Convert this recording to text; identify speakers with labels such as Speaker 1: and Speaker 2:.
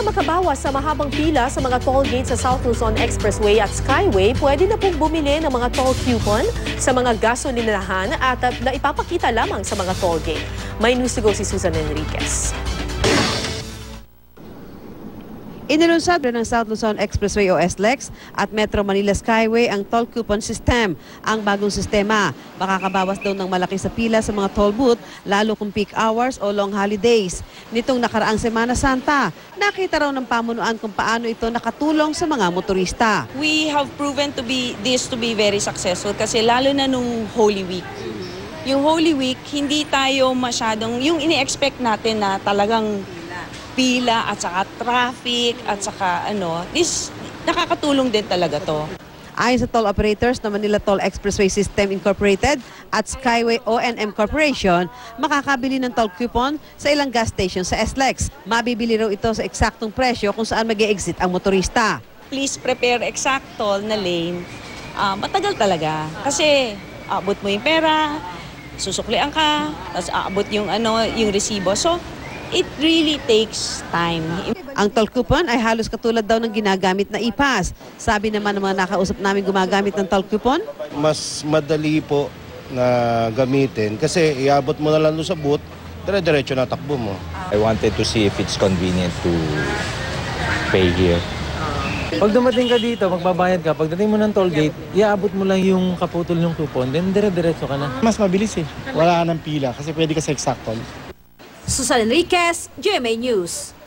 Speaker 1: makabawas sa mahabang pila sa mga toll gate sa South Luzon Expressway at Skyway, pwede na pong bumili ng mga toll coupon sa mga gasolinahan at na ipapakita lamang sa mga toll gate. May news to go si Susan Enriquez.
Speaker 2: Inilunsad ng South Luzon Expressway o SLEX at Metro Manila Skyway ang toll coupon system. Ang bagong sistema, makakabawas daw ng malaki sa pila sa mga toll booth, lalo kung peak hours o long holidays. Nitong nakaraang Semana Santa, nakita raw ng pamunuan kung paano ito nakatulong sa mga motorista.
Speaker 3: We have proven to be very successful kasi lalo na nung Holy Week. Yung Holy Week, hindi tayo masyadong, yung ini-expect natin na talagang pila at saka traffic at saka nakakatulong din talaga to.
Speaker 2: Ayon sa toll operators na Manila Toll Expressway System Incorporated at Skyway O&M Corporation, makakabili ng toll coupon sa ilang gas station sa SLEX. Mabibili raw ito sa eksaktong presyo kung saan mag-e-exit ang motorista.
Speaker 3: Please prepare exact toll na lane. Matagal talaga kasi aabot mo yung pera, susuklian ka, tapos aabot yung resibo. So, it really takes time.
Speaker 2: Ang toll coupon ay halos katulad daw ng ginagamit na e-pass. Sabi naman ng mga nakausap namin gumagamit ng toll coupon,
Speaker 4: mas madali po na gamitin kasi iabot mo na lang doon sa booth, dire-diretso na takbo mo.
Speaker 5: I wanted to see if it's convenient to pay here.
Speaker 6: Pag dumating ka dito, magbabayad ka. Pagdating mo ng toll gate, iaabot mo lang yung kaputol ng coupon, then dire-diretso ka na.
Speaker 7: Mas mabilis Wala ka ng pila kasi pwede ka sa exact toll.
Speaker 1: Susan Enriquez, GMA News.